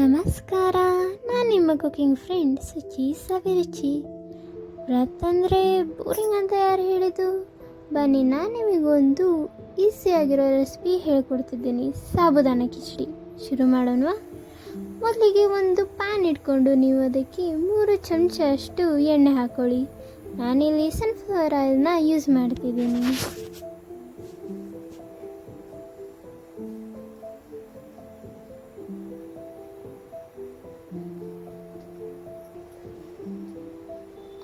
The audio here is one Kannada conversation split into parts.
ನಮಸ್ಕಾರ, ನಾನು ನಿಮ್ಮ ಕುಕಿಂಗ್ ಫ್ರೆಂಡ್ ಸುಚಿ ಸವಿರುಚಿ. ವ್ರತ್ ಅಂದರೆ ಬೋರಿಂಗ್ ಅಂತ ಯಾರು ಹೇಳಿದ್ದು? ಬನ್ನಿ, ನಾನು ನಿಮಗೊಂದು ಈಸಿಯಾಗಿರೋ ರೆಸಿಪಿ ಹೇಳ್ಕೊಡ್ತಿದ್ದೀನಿ, ಸಾಬುದಾನ ಕಿಚಡಿ. ಶುರು ಮಾಡೋಣವಾ? ಮೊದಲಿಗೆ ಒಂದು ಪ್ಯಾನ್ ಇಟ್ಕೊಂಡು ನೀವು ಅದಕ್ಕೆ 3 ಚಮಚ ಅಷ್ಟು ಎಣ್ಣೆ ಹಾಕ್ಕೊಳ್ಳಿ. ನಾನಿಲ್ಲಿ ಸನ್ಫ್ಲವರ್ ಆಯಿಲ್ನ ಯೂಸ್ ಮಾಡ್ತಿದ್ದೀನಿ.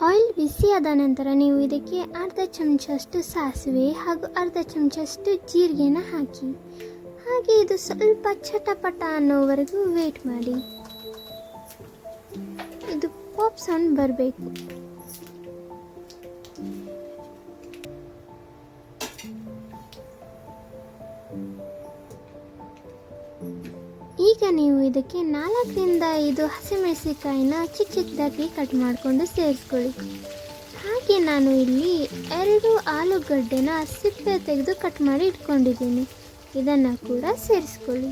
ಆಯಿಲ್ ಬಿಸಿಯಾದ ನಂತರ ನೀವು ಇದಕ್ಕೆ ಅರ್ಧ ಚಮಚಷ್ಟು ಸಾಸಿವೆ ಹಾಗೂ ಅರ್ಧ ಚಮಚಷ್ಟು ಜೀರಿಗೆನ ಹಾಕಿ. ಹಾಗೆ ಇದು ಸ್ವಲ್ಪ ಚಟಪಟ ಅನ್ನೋವರೆಗೂ ವೇಟ್ ಮಾಡಿ. ಇದು ಪಾಪ್ ಸೌಂಡ್ ಬರಬೇಕು. ಈಗ ನೀವು ಇದಕ್ಕೆ 4ರಿಂದ 5 ಹಸಿಮೆಣಸಿನಕಾಯಿನ ಚಿಕ್ಕ ಚಿಕ್ಕದಾಗಿ ಕಟ್ ಮಾಡಿಕೊಂಡು ಸೇರಿಸ್ಕೊಳ್ಳಿ. ಹಾಗೆ ನಾನು ಇಲ್ಲಿ 2 ಆಲೂಗಡ್ಡೆನ ಸಿಪ್ಪೆ ತೆಗೆದು ಕಟ್ ಮಾಡಿ ಇಟ್ಕೊಂಡಿದ್ದೀನಿ. ಇದನ್ನು ಕೂಡ ಸೇರಿಸ್ಕೊಳ್ಳಿ.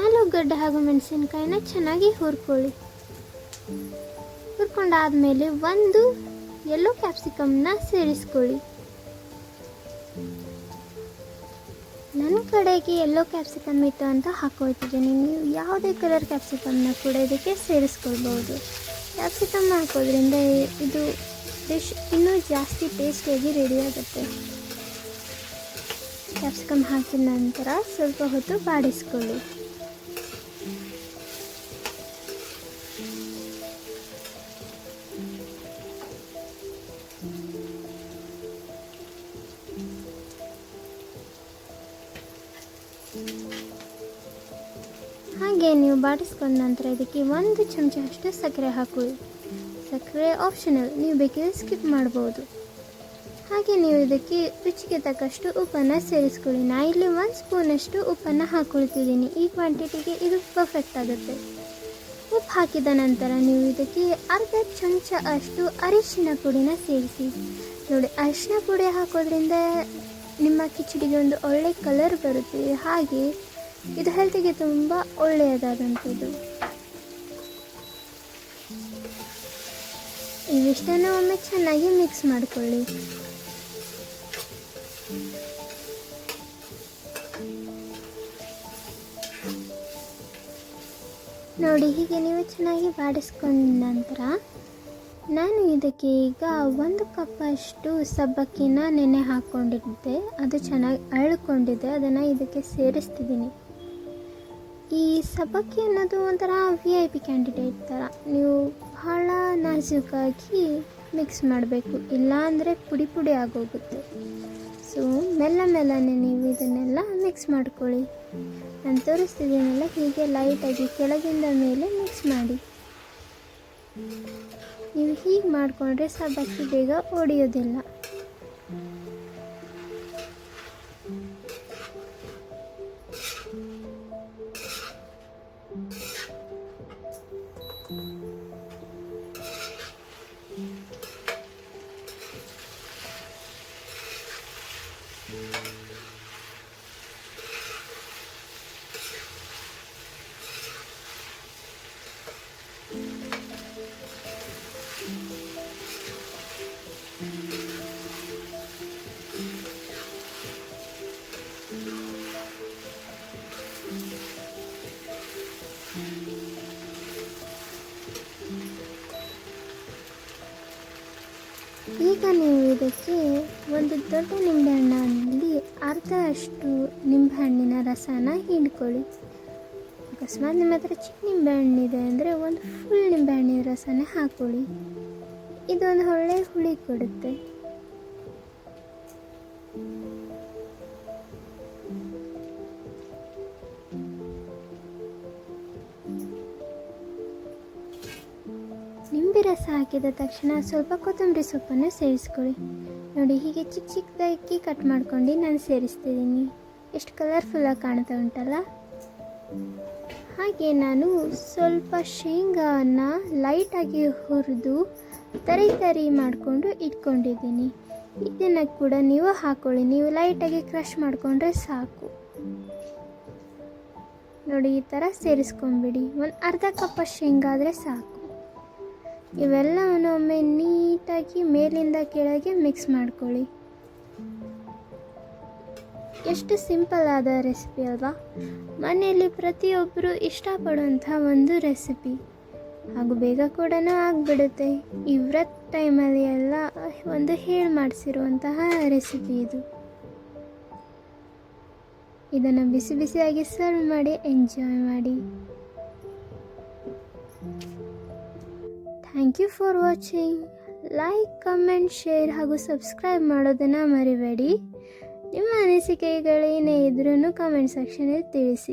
ಆಲೂಗಡ್ಡೆ ಹಾಗೂ ಮೆಣಸಿನಕಾಯಿನ ಚೆನ್ನಾಗಿ ಹುರ್ಕೊಳ್ಳಿ. ಹುರ್ಕೊಂಡಾದ್ಮೇಲೆ 1 ಯೆಲ್ಲೋ ಕ್ಯಾಪ್ಸಿಕಮ್ನ ಸೇರಿಸ್ಕೊಳ್ಳಿ. ನನ್ನ ಕಡೆಗೆ ಯೆಲ್ಲೋ ಕ್ಯಾಪ್ಸಿಕಮ್ ಇತ್ತು ಅಂತ ಹಾಕೊಳ್ತಿದ್ದೀನಿ. ನೀವು ಯಾವುದೇ ಕಲರ್ ಕ್ಯಾಪ್ಸಿಕಮ್ನ ಕೂಡ ಇದಕ್ಕೆ ಸೇರಿಸ್ಕೊಳ್ಬೋದು. ಕ್ಯಾಪ್ಸಿಕಮ್ ಹಾಕೋದ್ರಿಂದ ಇದು ಡಿಶ್ ಇನ್ನೂ ಜಾಸ್ತಿ ಟೇಸ್ಟಿಯಾಗಿ ರೆಡಿ ಆಗುತ್ತೆ. ಕ್ಯಾಪ್ಸಿಕಮ್ ಹಾಕಿದ ನಂತರ ಸ್ವಲ್ಪ ಹೊತ್ತು ಬಾಡಿಸ್ಕೊಳ್ಳಿ. ಹಾಗೆ ನೀವು ಬಾಡಿಸ್ಕೊಂಡ ನಂತರ ಇದಕ್ಕೆ 1 ಚಮಚ ಅಷ್ಟು ಸಕ್ಕರೆ ಹಾಕೊಳ್ಳಿ. ಸಕ್ಕರೆ ಆಪ್ಷನಲ್, ನೀವು ಬೇಕಿದ್ರೆ ಸ್ಕಿಪ್ ಮಾಡ್ಬೋದು. ಹಾಗೆ ನೀವು ಇದಕ್ಕೆ ರುಚಿಗೆ ತಕ್ಕಷ್ಟು ಉಪ್ಪನ್ನು ಸೇರಿಸ್ಕೊಳ್ಳಿ. ನಾನು ಇಲ್ಲಿ 1 ಸ್ಪೂನಷ್ಟು ಉಪ್ಪನ್ನು ಹಾಕ್ಕೊಳ್ತಿದ್ದೀನಿ. ಈ ಕ್ವಾಂಟಿಟಿಗೆ ಇದು ಪರ್ಫೆಕ್ಟ್ ಆಗುತ್ತೆ. ಉಪ್ಪು ಹಾಕಿದ ನಂತರ ನೀವು ಇದಕ್ಕೆ ಅರ್ಧ ಚಮಚ ಅಷ್ಟು ಅರಿಶಿನ ಪುಡಿನ ಸೇರಿಸಿ. ನೋಡಿ, ಅರಿಶಿನ ಪುಡಿ ಹಾಕೋದ್ರಿಂದ ನಿಮ್ಮ ಕಿಚಡಿಗೆ ಒಂದು ಒಳ್ಳೆ ಕಲರ್ ಬರುತ್ತೆ. ಹಾಗೆ ಇದು ಹೆಲ್ತಿಗೆ ತುಂಬ ಒಳ್ಳೆಯದಾದಂಥದ್ದು. ಇವಿಷ್ಟನ್ನು ಒಮ್ಮೆ ಚೆನ್ನಾಗಿ ಮಿಕ್ಸ್ ಮಾಡಿಕೊಳ್ಳಿ. ನೋಡಿ, ಹೀಗೆ ನೀವು ಚೆನ್ನಾಗಿ ಬಾಡಿಸ್ಕೊಂಡ ನಂತರ ನಾನು ಇದಕ್ಕೆ ಈಗ 1 ಕಪ್ ಅಷ್ಟು ಸಬ್ಬಕ್ಕಿನ ನೆನೆ ಹಾಕ್ಕೊಂಡಿದ್ದೆ. ಅದು ಚೆನ್ನಾಗಿ ಅಳ್ಕೊಂಡಿದ್ದೆ, ಅದನ್ನು ಇದಕ್ಕೆ ಸೇರಿಸ್ತಿದ್ದೀನಿ. ಈ ಸಬ್ಬಕ್ಕಿ ಅನ್ನೋದು ಒಂಥರ VIP ಕ್ಯಾಂಡಿಡೇಟ್ ಥರ. ನೀವು ಬಹಳ ನಾಜೂಕಾಗಿ ಮಿಕ್ಸ್ ಮಾಡಬೇಕು, ಇಲ್ಲಾಂದರೆ ಪುಡಿ ಪುಡಿ ಆಗೋಗುತ್ತೆ. ಸೊ ಮೆಲ್ಲನೆ ನೀವು ಇದನ್ನೆಲ್ಲ ಮಿಕ್ಸ್ ಮಾಡ್ಕೊಳ್ಳಿ. ನಾನು ತೋರಿಸ್ತಿದ್ದೀನಲ್ಲ, ಹೀಗೆ ಲೈಟಾಗಿ ಕೆಳಗಿಂದ ಮೇಲೆ ಮಿಕ್ಸ್ ಮಾಡಿ. ನೀವು ಹೀಗೆ ಮಾಡಿಕೊಂಡ್ರೆ ಸಬ್ಬಕ್ಕಿ ಬೇಗ ಒಡೆಯೋದಿಲ್ಲ. ಈಗ ನೀವು ಇದಕ್ಕೆ ಒಂದು ದೊಡ್ಡ ನಿಂಬೆಹಣ್ಣಲ್ಲಿ ಅರ್ಧ ಅಷ್ಟು ನಿಂಬೆಹಣ್ಣಿನ ರಸನ ಹಿಂಡ್ಕೊಳ್ಳಿ. ಅಕಸ್ಮಾತ್ ನಿಮ್ಮ ಹತ್ರ ಚಿಕ್ಕ ನಿಂಬೆಹಣ್ಣಿದೆ ಅಂದರೆ ಒಂದು ಫುಲ್ ನಿಂಬೆಹಣ್ಣಿನ ರಸನ ಹಾಕ್ಕೊಳ್ಳಿ. ಇದೊಂದು ಒಳ್ಳೆ ಹುಳಿ ಕೊಡುತ್ತೆ. ನಿಂಬೆ ರಸ ಹಾಕಿದ ತಕ್ಷಣ ಸ್ವಲ್ಪ ಕೊತ್ತಂಬರಿ ಸೊಪ್ಪನ್ನು ಸೇರಿಸ್ಕೊಳ್ಳಿ. ನೋಡಿ, ಹೀಗೆ ಚಿಕ್ಕ ಚಿಕ್ಕದಾಗಿ ಕಟ್ ಮಾಡ್ಕೊಂಡು ನಾನು ಸೇರಿಸ್ತಿದ್ದೀನಿ. ಎಷ್ಟು ಕಲರ್ಫುಲ್ಲಾಗಿ ಕಾಣ್ತಾ ಉಂಟಲ್ಲ. ಹಾಗೆ ನಾನು ಸ್ವಲ್ಪ ಶೇಂಗಾನ ಲೈಟಾಗಿ ಹುರಿದು ತರಿ ಮಾಡಿಕೊಂಡು ಇಟ್ಕೊಂಡಿದ್ದೀನಿ. ಇದನ್ನು ಕೂಡ ನೀವು ಹಾಕ್ಕೊಳ್ಳಿ. ನೀವು ಲೈಟಾಗಿ ಕ್ರಷ್ ಮಾಡಿಕೊಂಡ್ರೆ ಸಾಕು. ನೋಡಿ, ಈ ಥರ ಸೇರಿಸ್ಕೊಂಬಿಡಿ. ಒಂದು ಅರ್ಧ ಕಪ್ ಶೇಂಗಾ ಆದರೆ ಸಾಕು. ಇವೆಲ್ಲವನ್ನು ಒಮ್ಮೆ ನೀಟಾಗಿ ಮೇಲಿಂದ ಕೆಳಗೆ ಮಿಕ್ಸ್ ಮಾಡ್ಕೊಳ್ಳಿ. ಎಷ್ಟು ಸಿಂಪಲ್ ಆದ ರೆಸಿಪಿ ಅಲ್ವಾ? ಮನೆಯಲ್ಲಿ ಪ್ರತಿಯೊಬ್ಬರು ಇಷ್ಟಪಡುವಂಥ ಒಂದು ರೆಸಿಪಿ, ಹಾಗೂ ಬೇಗ ಕೂಡ ಆಗಿಬಿಡುತ್ತೆ. ಈ ವ್ರತ್ ಟೈಮಲ್ಲಿ ಎಲ್ಲ ಒಂದು ಹೇಳಿ ಮಾಡಿಸಿರುವಂತಹ ರೆಸಿಪಿ ಇದು. ಇದನ್ನು ಬಿಸಿ ಬಿಸಿಯಾಗಿ ಸರ್ವ್ ಮಾಡಿ ಎಂಜಾಯ್ ಮಾಡಿ. Thank you for watching. Like, comment, share ಹಾಗೂ ಸಬ್ಸ್ಕ್ರೈಬ್ ಮಾಡೋದನ್ನು ಮರಿಬೇಡಿ. ನಿಮ್ಮ ಅನಿಸಿಕೆಗಳೇನೇ ಇದ್ರೂ ಕಮೆಂಟ್ ಸೆಕ್ಷನಲ್ಲಿ ತಿಳಿಸಿ.